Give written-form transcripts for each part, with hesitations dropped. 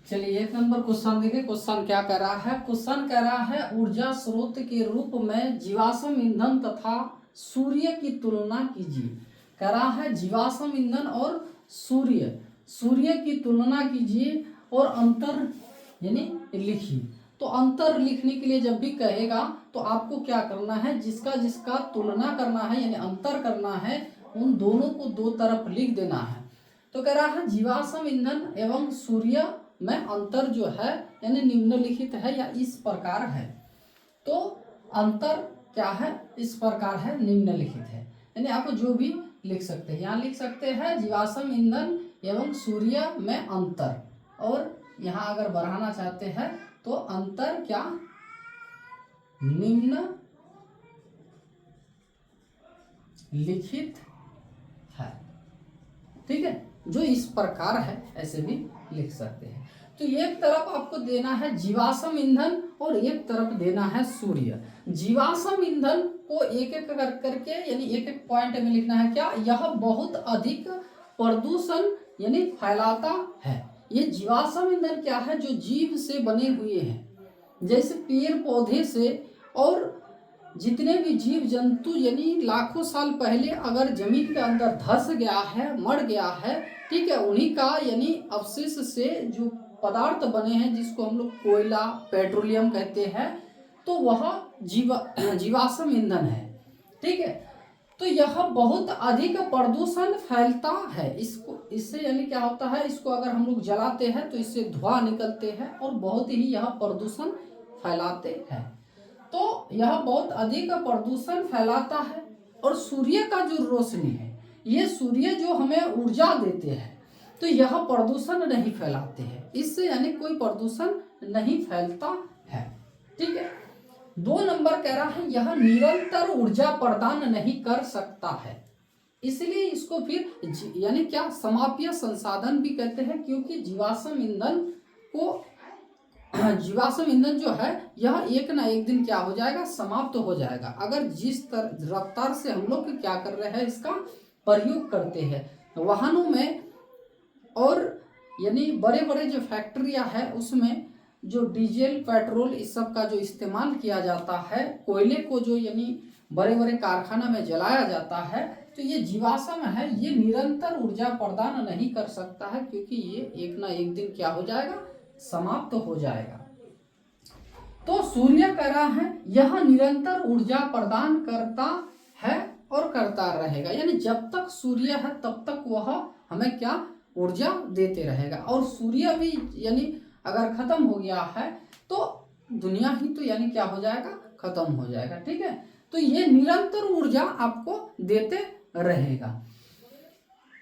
चलिए 1 number question देखिए। Question क्या कह रहा है? क्वेश्चन कह रहा है ऊर्जा स्रोत के रूप में जीवाश्म ईंधन तथा सूर्य की तुलना कीजिए। कह रहा है जीवाश्म ईंधन और सूर्य की तुलना कीजिए और अंतर यानी लिखिए। तो अंतर लिखने के लिए जब भी कहेगा तो आपको क्या करना है, जिसका जिसका तुलना करना है यानी अंतर करना है, उन दोनों को दो तरफ लिख देना है। तो कह रहा है जीवाश्म ईंधन एवं सूर्य में अंतर जो है यानी निम्नलिखित है या इस प्रकार है। तो अंतर क्या है? इस प्रकार है, निम्नलिखित है। यानी आप जो भी लिख सकते हैं, यहाँ लिख सकते हैं जीवाश्म ईंधन एवं सूर्य में अंतर, और यहाँ अगर बढ़ाना चाहते हैं तो अंतर क्या, निम्न लिखित है। ठीक है, जो इस प्रकार है ऐसे भी लिख सकते हैं। तो एक तरफ आपको देना है जीवाश्म ईंधन और एक तरफ देना है सूर्य। जीवाश्म ईंधन को एक एक करके यानी एक एक पॉइंट में लिखना है। क्या? यह बहुत अधिक प्रदूषण यानी फैलाता है। ये जीवाश्म ईंधन क्या है? जो जीव से बने हुए हैं, जैसे पेड़ पौधे से, और जितने भी जीव जंतु यानी लाखों साल पहले अगर जमीन के अंदर धंस गया है, मर गया है, ठीक है, उन्हीं का यानी अवशेष से जो पदार्थ बने हैं जिसको हम लोग कोयला, पेट्रोलियम कहते हैं, तो वह जीवाश्म ईंधन है। ठीक है, तो यह बहुत अधिक प्रदूषण फैलता है। इससे यानी क्या होता है, इसको अगर हम लोग जलाते हैं तो इससे धुआं निकलते हैं और बहुत ही यह प्रदूषण फैलाते हैं। तो यह बहुत अधिक प्रदूषण फैलाता है। और सूर्य का जो रोशनी है, ये सूर्य जो हमें ऊर्जा देते हैं, तो यह प्रदूषण नहीं फैलाते हैं, इससे यानी कोई प्रदूषण नहीं फैलता है। ठीक है, 2 नंबर कह रहा है यह निरंतर ऊर्जा प्रदान नहीं कर सकता है, इसलिए इसको फिर यानी क्या, समाप्य संसाधन भी कहते हैं, क्योंकि जीवाश्म ईंधन जो है यह एक ना एक दिन क्या हो जाएगा, समाप्त हो जाएगा। अगर जिस रफ्तार से हम लोग क्या कर रहे हैं, इसका प्रयोग करते हैं वाहनों में, और यानी बड़े बड़े जो फैक्ट्रियां है उसमें जो डीजल, पेट्रोल, इस सब का जो इस्तेमाल किया जाता है, कोयले को जो यानी बड़े बड़े कारखाना में जलाया जाता है, तो ये जीवाश्म है, ये निरंतर ऊर्जा प्रदान नहीं कर सकता है, क्योंकि ये एक ना एक दिन क्या हो जाएगा, समाप्त हो जाएगा। तो सूर्य कह रहा है यह निरंतर ऊर्जा प्रदान करता है और करता रहेगा, यानी जब तक सूर्य है तब तक वह हमें क्या, ऊर्जा देते रहेगा। और सूर्य भी यानी अगर खत्म हो गया है तो दुनिया ही तो यानी क्या हो जाएगा, खत्म हो जाएगा। ठीक है, तो ये निरंतर ऊर्जा आपको देते रहेगा।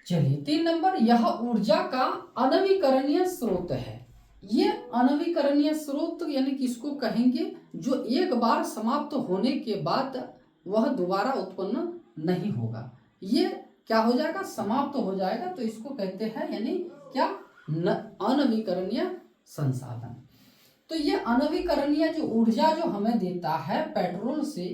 चलिए 3 नंबर, यह ऊर्जा का अनवीकरणीय स्रोत है। ये अनवीकरणीय स्रोत यानी किसको कहेंगे, जो एक बार समाप्त होने के बाद वह दोबारा उत्पन्न नहीं होगा, ये क्या हो जाएगा, समाप्त हो जाएगा। तो इसको कहते हैं यानी क्या, अनवीकरणीय संसाधन। तो ये अनवीकरणीय जो ऊर्जा जो हमें देता है पेट्रोल से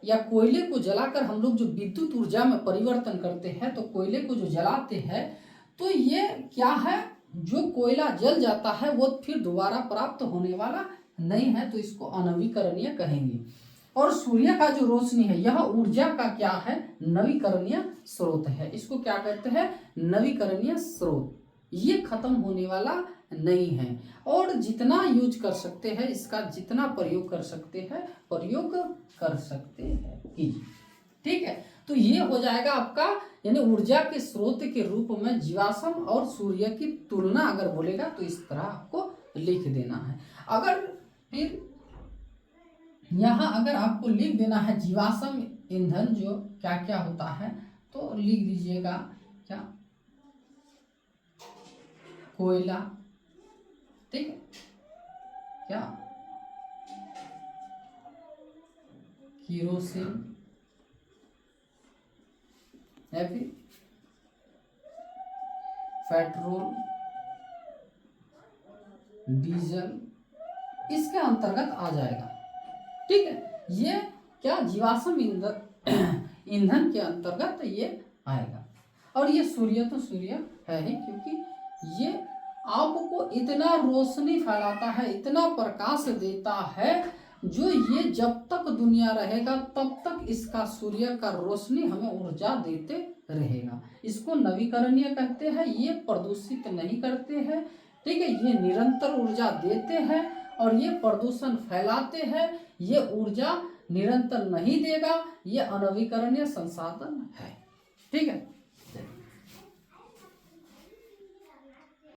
या कोयले को जलाकर हम लोग जो विद्युत ऊर्जा में परिवर्तन करते हैं, तो कोयले को जो जलाते हैं, तो ये क्या है, जो कोयला जल जाता है वो फिर दोबारा प्राप्त होने वाला नहीं है, तो इसको अनवीकरणीय कहेंगे। और सूर्य का जो रोशनी है यह ऊर्जा का क्या है, नवीकरणीय स्रोत है। इसको क्या कहते हैं, नवीकरणीय स्रोत। ये खत्म होने वाला नहीं है, और जितना यूज कर सकते हैं, इसका जितना प्रयोग कर सकते हैं, प्रयोग कर सकते हैं कीजिए। ठीक है, तो ये हो जाएगा आपका यानी ऊर्जा के स्रोत के रूप में जीवाश्म और सूर्य की तुलना अगर बोलेगा तो इस तरह आपको लिख देना है। अगर फिर यहाँ अगर आपको लिख देना है जीवाश्म ईंधन जो क्या क्या होता है, तो लिख दीजिएगा क्या, कोयला, ठीक है, क्या, केरोसिन, या फिर पेट्रोल, डीजल, इसके अंतर्गत आ जाएगा। ठीक है, ये क्या, जीवाश्म ईंधन के अंतर्गत ये आएगा। और ये सूर्य तो सूर्य है ही, क्योंकि ये आपको इतना रोशनी फैलाता है, इतना प्रकाश देता है, जो ये जब तक दुनिया रहेगा तब तक इसका सूर्य का रोशनी हमें ऊर्जा देते रहेगा। इसको नवीकरणीय कहते हैं। ये प्रदूषित नहीं करते हैं, ठीक है, ये निरंतर ऊर्जा देते हैं और ये प्रदूषण फैलाते हैं। ये ऊर्जा निरंतर नहीं देगा, ये अनवीकरणीय संसाधन है, ठीक है।